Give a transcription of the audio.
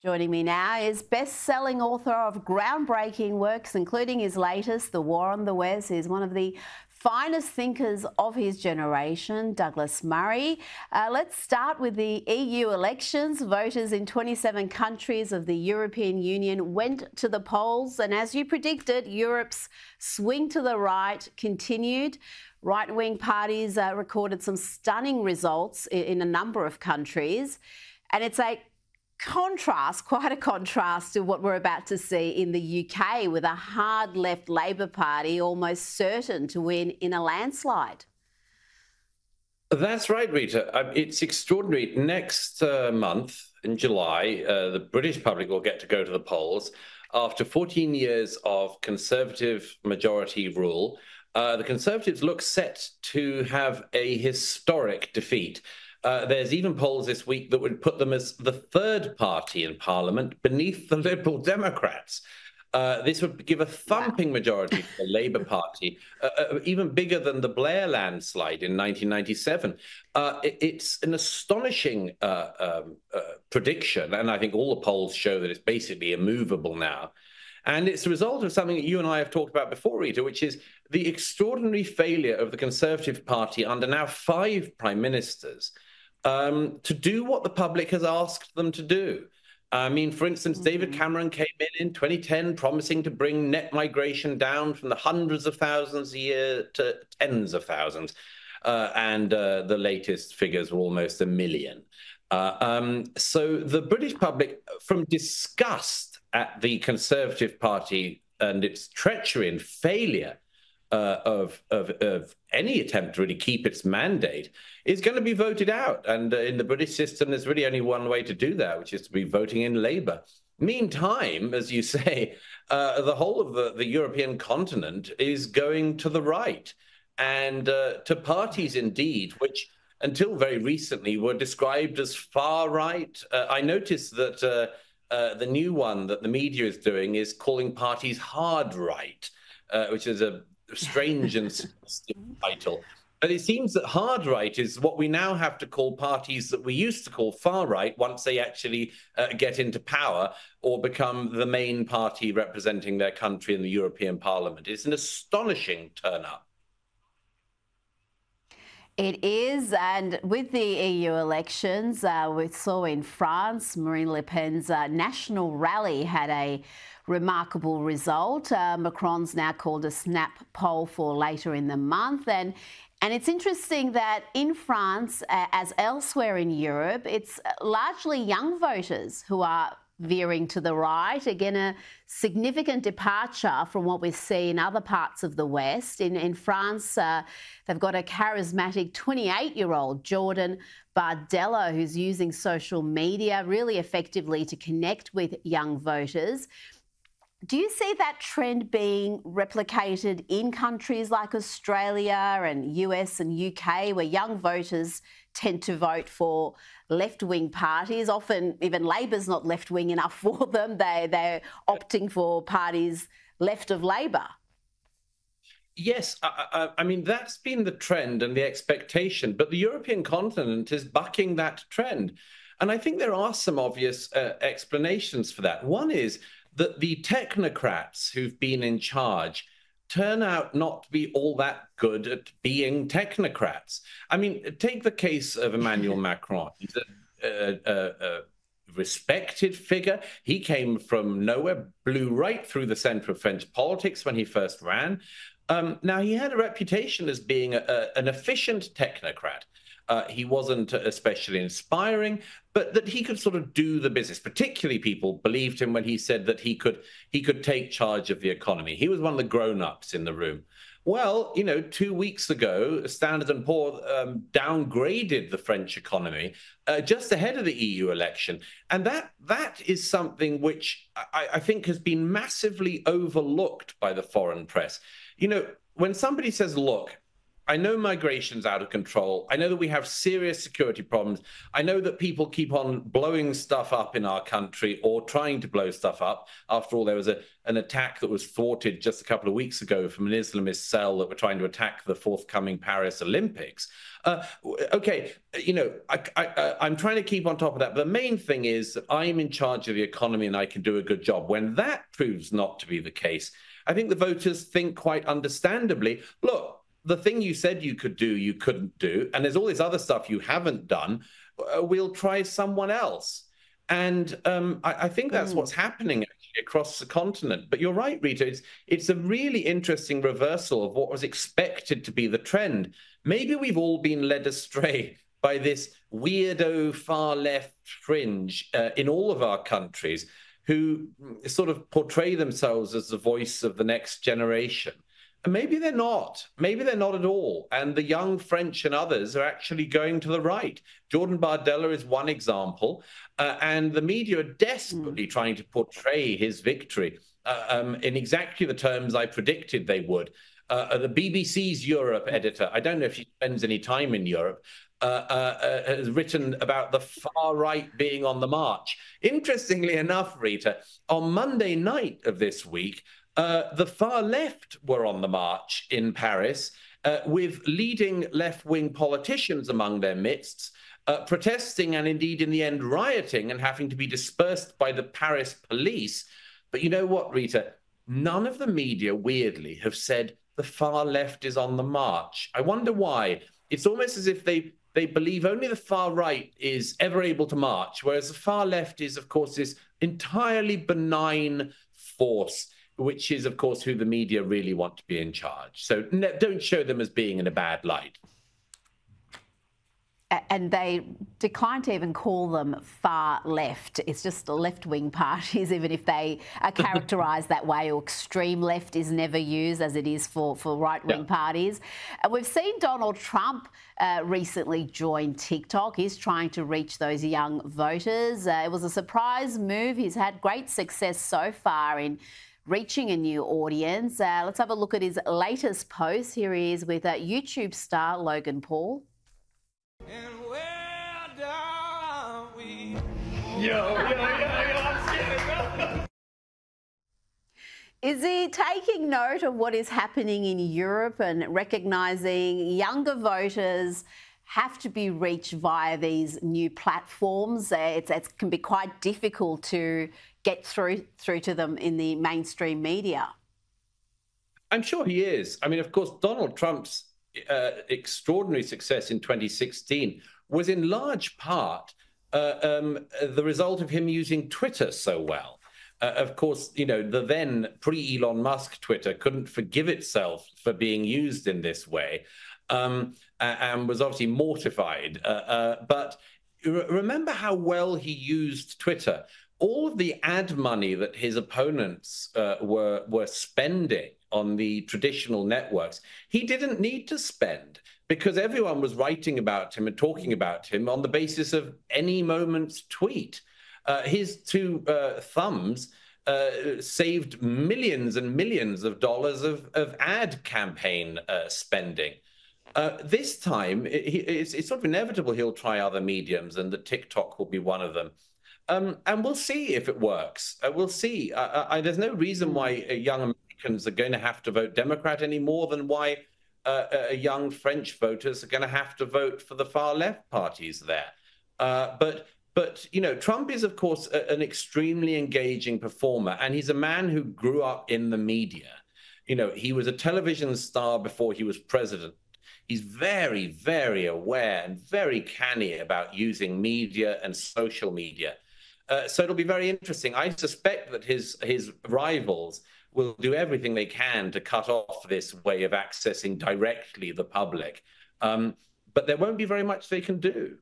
Joining me now is best-selling author of groundbreaking works, including his latest, The War on the West. He's one of the finest thinkers of his generation, Douglas Murray. Let's start with the EU elections. Voters in 27 countries of the European Union went to the polls, and as you predicted, Europe's swing to the right continued. Right-wing parties recorded some stunning results in a number of countries, and it's quite a contrast to what we're about to see in the UK, with a hard left Labor Party almost certain to win in a landslide. That's right, Rita. It's extraordinary. Next month, in July, the British public will get to go to the polls. After 14 years of Conservative majority rule, the Conservatives look set to have a historic defeat. There's even polls this week that would put them as the third party in Parliament beneath the Liberal Democrats. This would give a thumping majority to the Labour Party, even bigger than the Blair landslide in 1997. It's an astonishing prediction, and I think all the polls show that it's basically immovable now. And it's a result of something that you and I have talked about before, Rita, which is the extraordinary failure of the Conservative Party under now 5 prime ministers to do what the public has asked them to do. I mean, for instance, David Cameron came in 2010 promising to bring net migration down from the hundreds of thousands a year to tens of thousands. And the latest figures were almost 1 million. So the British public, from disgust at the Conservative Party and its treachery and failure of any attempt to really keep its mandate, is going to be voted out. And in the British system, there's really only one way to do that, which is to be voting in Labour. Meantime, as you say, the whole of the European continent is going to the right, and to parties, indeed, which until very recently were described as far right. I noticed that the new one that the media is doing is calling parties hard right, which is a strange and suggestive title. But it seems that hard right is what we now have to call parties that we used to call far right once they actually get into power or become the main party representing their country in the European Parliament. It's an astonishing turn-up. It is, and with the EU elections, we saw in France, Marine Le Pen's national rally had a remarkable result. Macron's now called a snap poll for later in the month. And it's interesting that in France, as elsewhere in Europe, it's largely young voters who are veering to the right. Again, a significant departure from what we see in other parts of the West. In France, they've got a charismatic 28-year-old, Jordan Bardella, who's using social media really effectively to connect with young voters. Do you see that trend being replicated in countries like Australia and US and UK, where young voters tend to vote for left-wing parties? Often even Labor's not left-wing enough for them. They're opting for parties left of Labor. Yes, I mean, that's been the trend and the expectation, but the European continent is bucking that trend. And I think there are some obvious explanations for that. One is that the technocrats who've been in charge turn out not to be all that good at being technocrats. I mean, take the case of Emmanuel Macron. He's a respected figure. He came from nowhere, blew right through the center of French politics when he first ran. Now, he had a reputation as being an efficient technocrat. He wasn't especially inspiring, but that he could sort of do the business. Particularly, people believed him when he said that he could take charge of the economy. He was one of the grown-ups in the room. Well, you know, 2 weeks ago, Standard & Poor downgraded the French economy just ahead of the EU election. And that is something which I think has been massively overlooked by the foreign press. You know, when somebody says, look, I know migration's out of control. I know that we have serious security problems. I know that people keep on blowing stuff up in our country or trying to blow stuff up. After all, there was an attack that was thwarted just a couple of weeks ago from an Islamist cell that were trying to attack the forthcoming Paris Olympics. Okay, I'm trying to keep on top of that. But the main thing is that I'm in charge of the economy and I can do a good job. When that proves not to be the case, I think the voters think quite understandably, look, the thing you said you could do, you couldn't do. And there's all this other stuff you haven't done. We'll try someone else. And I think that's what's happening actually across the continent. But you're right, Rita. It's a really interesting reversal of what was expected to be the trend. Maybe we've all been led astray by this weirdo far left fringe in all of our countries who sort of portray themselves as the voice of the next generation. And maybe they're not. Maybe they're not at all. And the young French and others are actually going to the right. Jordan Bardella is one example. And the media are desperately trying to portray his victory in exactly the terms I predicted they would. The BBC's Europe editor, I don't know if she spends any time in Europe, has written about the far right being on the march. Interestingly enough, Rita, on Monday night of this week, the far left were on the march in Paris with leading left-wing politicians among their midst, protesting and indeed in the end rioting and having to be dispersed by the Paris police. But you know what, Rita? None of the media, weirdly, have said the far left is on the march. I wonder why. It's almost as if they believe only the far right is ever able to march, whereas the far left is, of course, this entirely benign force, which is, of course, who the media really want to be in charge. So don't show them as being in a bad light. And they decline to even call them far left. It's just left-wing parties, even if they are characterised that way, or extreme left is never used as it is for right-wing parties. We've seen Donald Trump recently join TikTok. He's trying to reach those young voters. It was a surprise move. He's had great success so far in reaching a new audience. Let's have a look at his latest post. Here he is with YouTube star Logan Paul. And where are we? Yo, I'm scared. Is he taking note of what is happening in Europe and recognising younger voters have to be reached via these new platforms? It can be quite difficult to get through to them in the mainstream media. I'm sure he is. I mean, of course, Donald Trump's extraordinary success in 2016 was in large part the result of him using Twitter so well. Of course, you know, the then pre-Elon Musk Twitter couldn't forgive itself for being used in this way and was obviously mortified. But remember how well he used Twitter. All of the ad money that his opponents were spending on the traditional networks, he didn't need to spend because everyone was writing about him and talking about him on the basis of any moment's tweet. His two thumbs saved millions and millions of dollars of ad campaign spending. This time, it's sort of inevitable he'll try other mediums, and the TikTok will be one of them. And we'll see if it works. We'll see. There's no reason why young Americans are going to have to vote Democrat any more than why young French voters are going to have to vote for the far left parties there. But you know, Trump is, of course, an extremely engaging performer, and he's a man who grew up in the media. You know, he was a television star before he was president. He's very, very aware and very canny about using media and social media. So it'll be very interesting. I suspect that his rivals will do everything they can to cut off this way of accessing directly the public. But there won't be very much they can do.